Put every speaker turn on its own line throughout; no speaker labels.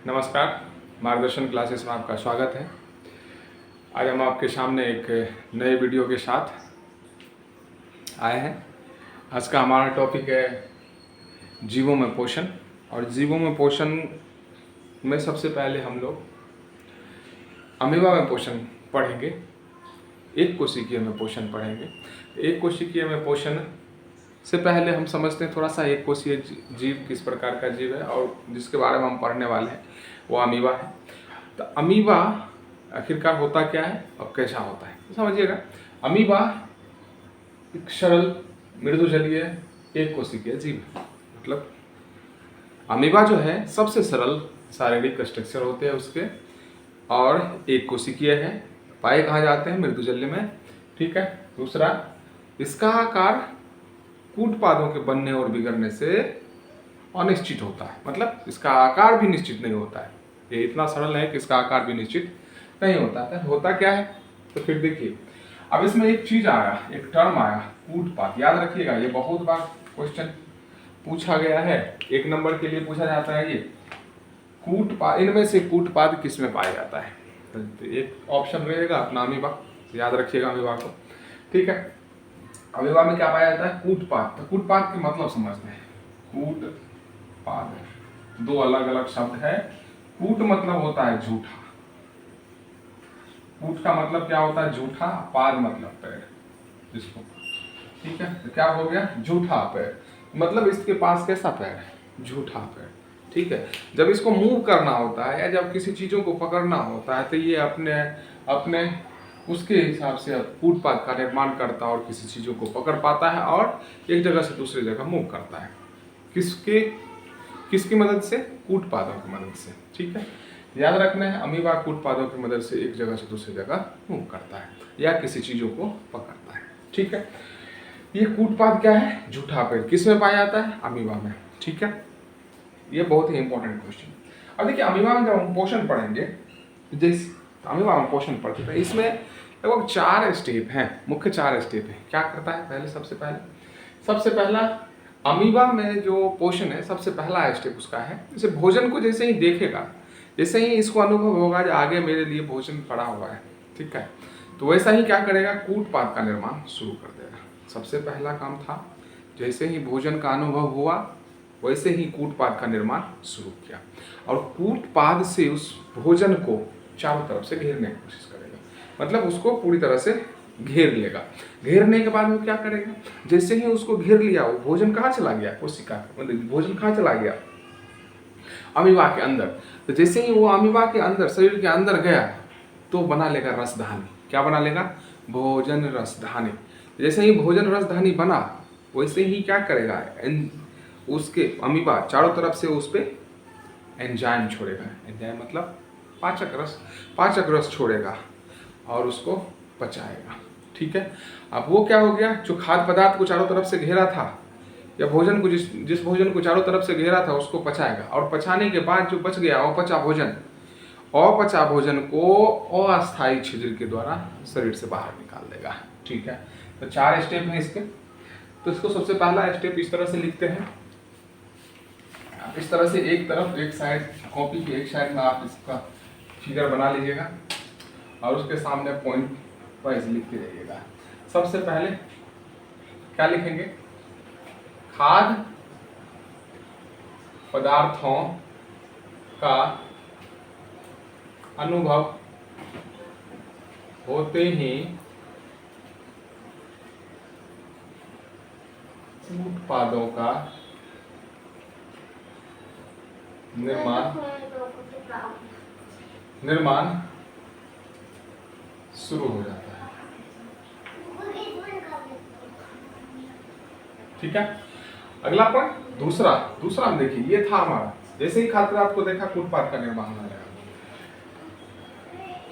नमस्कार, मार्गदर्शन क्लासेस में आपका स्वागत है। आज हम आपके सामने एक नए वीडियो के साथ आए हैं। आज का हमारा टॉपिक है जीवों में पोषण। और जीवों में पोषण में सबसे पहले हम लोग अमीबा में पोषण पढ़ेंगे, एक कोशिकीय में पोषण पढ़ेंगे। एक कोशिकीय में पोषण से पहले हम समझते हैं थोड़ा सा एक कोशीय जीव किस प्रकार का जीव है, और जिसके बारे में हम पढ़ने वाले हैं वो अमीबा है। तो अमीबा आखिरकार होता क्या है और कैसा होता है, तो समझिएगा। अमीबा एक सरल मृदुजलीय एक कोशिकीय जीव है। मतलब अमीबा जो है सबसे सरल शारीरिक स्ट्रक्चर होते हैं उसके, और एक कोशिकीय है। पाए कहाँ जाते हैं? मृदुजल्य में। ठीक है। दूसरा, इसका आकार कूट पादों के बनने और बिगड़ने से अनिश्चित होता है। मतलब इसका आकार भी निश्चित नहीं होता है। ये इतना सरल है कि इसका आकार भी निश्चित नहीं होता है। होता क्या है? तो फिर देखिए, अब इसमें एक चीज आया, एक टर्म आया, कूटपाद। याद रखिएगा, ये बहुत बार क्वेश्चन पूछा गया है। 1 नंबर के लिए पूछा जाता है ये कूटपाद। इनमें से कूटपाद किस में पाया जाता है? तो एक ऑप्शन रहेगा अपना अमीबा, याद रखिएगा अमीबा को। ठीक है। अमीबा में क्या पाया जाता है? कूटपाद। तो कूटपाद के मतलब समझते हैं। कूटपाद दो अलग अलग शब्द है। कूट मतलब होता है झूठा। कूट का मतलब क्या होता है? झूठा। पाद मतलब पैर, जिसको, ठीक है। तो क्या हो गया? झूठा पैर। मतलब इसके पास कैसा पैर है? झूठा पैर। ठीक है। जब इसको मूव करना होता है या जब किसी चीजों को पकड़ना होता है तो ये अपने अपने उसके हिसाब से कूटपाद का निर्माण करता है और किसी चीजों को पकड़ पाता है और एक जगह से दूसरी जगह मूव करता है। किसकी मदद से? कूटपादों की मदद से। ठीक है। याद रखना है, अमीबा कूटपादों की मदद से एक जगह से दूसरी जगह मूव करता है या किसी चीजों को पकड़ता है। ठीक है। ये कूटपाद क्या है? झूठा पेड़। किस में पाया जाता है? अमीबा में। ठीक है। ये बहुत ही इंपॉर्टेंट क्वेश्चन। अब देखिए, अमीबा में जब हम पोषण पढ़ेंगे, जिस अमीबा में पोषण पढ़ते हैं, इसमें लगभग 4 स्टेप हैं, मुख्य 4 स्टेप हैं। क्या करता है? पहले सबसे पहला अमीबा में जो पोषण है, सबसे पहला स्टेप उसका है, जैसे भोजन को जैसे ही देखेगा, जैसे ही इसको अनुभव होगा जो आगे मेरे लिए भोजन पड़ा हुआ है, ठीक है, तो वैसा ही क्या करेगा? कूटपाद का निर्माण शुरू कर देगा। सबसे पहला काम था, जैसे ही भोजन का अनुभव हुआ वैसे ही कूटपाद का निर्माण शुरू किया, और कूटपाद से उस भोजन को चारों तरफ से घेरने की कोशिश करेगा। मतलब उसको पूरी तरह से घेर लेगा। घेरने के बाद वो क्या करेगा? जैसे ही उसको घेर लिया, वो भोजन कहाँ चला गया? कोशिका, मतलब भोजन कहाँ चला गया? अमीबा के अंदर। तो जैसे ही वो अमीबा के अंदर, शरीर के अंदर गया, तो बना लेगा रसधानी। क्या बना लेगा? भोजन रसधानी। जैसे ही भोजन रसधानी बना, वैसे ही क्या करेगा? उसके अमीबा चारों तरफ से उस पर एंजाइम छोड़ेगा। एंजाइम मतलब पाचक रस छोड़ेगा और उसको पचाएगा। ठीक है। अब वो क्या हो गया? जो खाद्य पदार्थ को चारों तरफ से घेरा था, या भोजन को जिस भोजन को चारों तरफ से घेरा था, उसको पचाएगा। और पचाने के बाद जो बच गया अपचा भोजन को अस्थायी छिद्र के द्वारा शरीर से बाहर निकाल देगा। ठीक है। तो 4 स्टेप हैं इसके। तो इसको सबसे पहला स्टेप इस तरह से लिखते हैं। इस तरह से एक साइड, कॉपी की एक साइड में आप इसका फिगर बना लीजिएगा और उसके सामने पॉइंट वाइज लिखते जाइएगा। सबसे पहले क्या लिखेंगे? खाद्य पदार्थों का अनुभव होते ही उत्पादों का निर्माण शुरू हो जाता है। ठीक है। अगला पॉइंट दूसरा हम देखिए, ये था हमारा, जैसे ही खाद्य पदार्थ को देखा, कूटपाद का निर्माण हो जाएगा।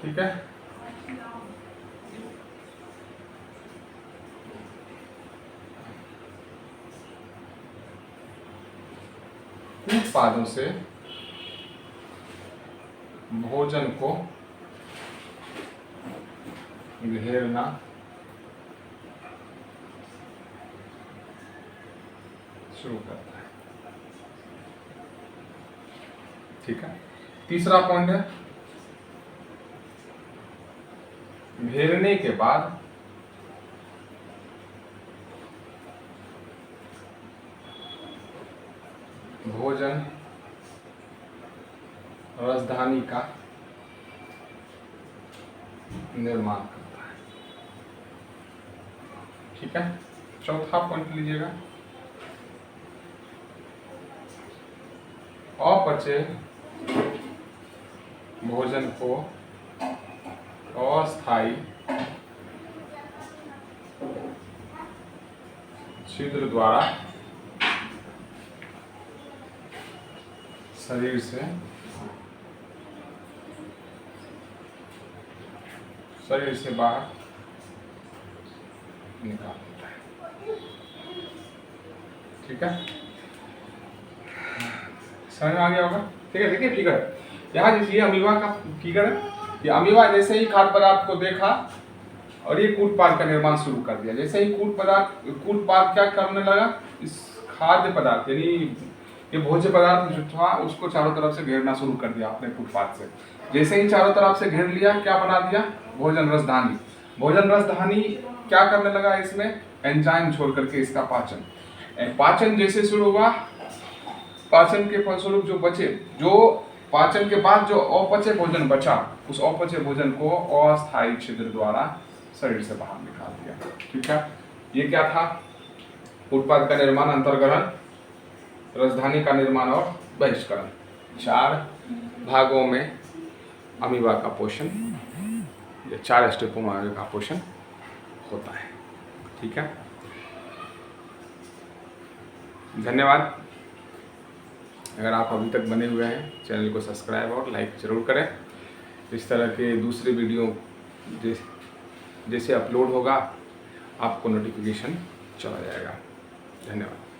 ठीक है। कूटपादों से भोजन को घेरना शुरू करता है। ठीक है। तीसरा पॉइंट है घेरने के बाद भोजन राजधानी का निर्माण करता है। ठीक है, चौथा पॉइंट लीजिएगा, अपचे भोजन को अस्थायी छिद्र द्वारा शरीर से बाहर निकाल देता है। ठीक है, समझ में आ गया होगा। ठीक है, देखिए फिगर यहाँ जैसे अमीबा का फिगर है, ये अमीबा जैसे ही खाद्य पदार्थ को देखा और ये कूटपाद का निर्माण शुरू कर दिया। जैसे ही कूटपाद क्या करने लगा, इस खाद्य पदार्थ यानी ये भोज्य पदार्थ जो था उसको चारों तरफ से घेरना शुरू कर दिया अपने कूटपाद से। जैसे ही चारों तरफ से घेर लिया, क्या बना दिया, भोजन रसधानी। भोजन रसधानी क्या करने लगा, इसमें एंजाइम छोड़ करके इसका पाचन जैसे शुरू हुआ, पाचन के फलस्वरूप जो बचे, जो पाचन के बाद जो अपचे भोजन बचा, उस अपचे भोजन को अस्थायी छिद्र द्वारा शरीर से बाहर निकाल दिया। ठीक है, ये क्या था, उत्पाद का निर्माण, अंतर्ग्रहण, राजधानी का निर्माण और बहिष्करण। 4 भागों में अमीबा का पोषण, या 4 स्टेपों में अमीबा का पोषण होता है। ठीक है, धन्यवाद। अगर आप अभी तक बने हुए हैं, चैनल को सब्सक्राइब और लाइक जरूर करें। इस तरह के दूसरे वीडियो जैसे अपलोड होगा आपको नोटिफिकेशन चला जाएगा। धन्यवाद।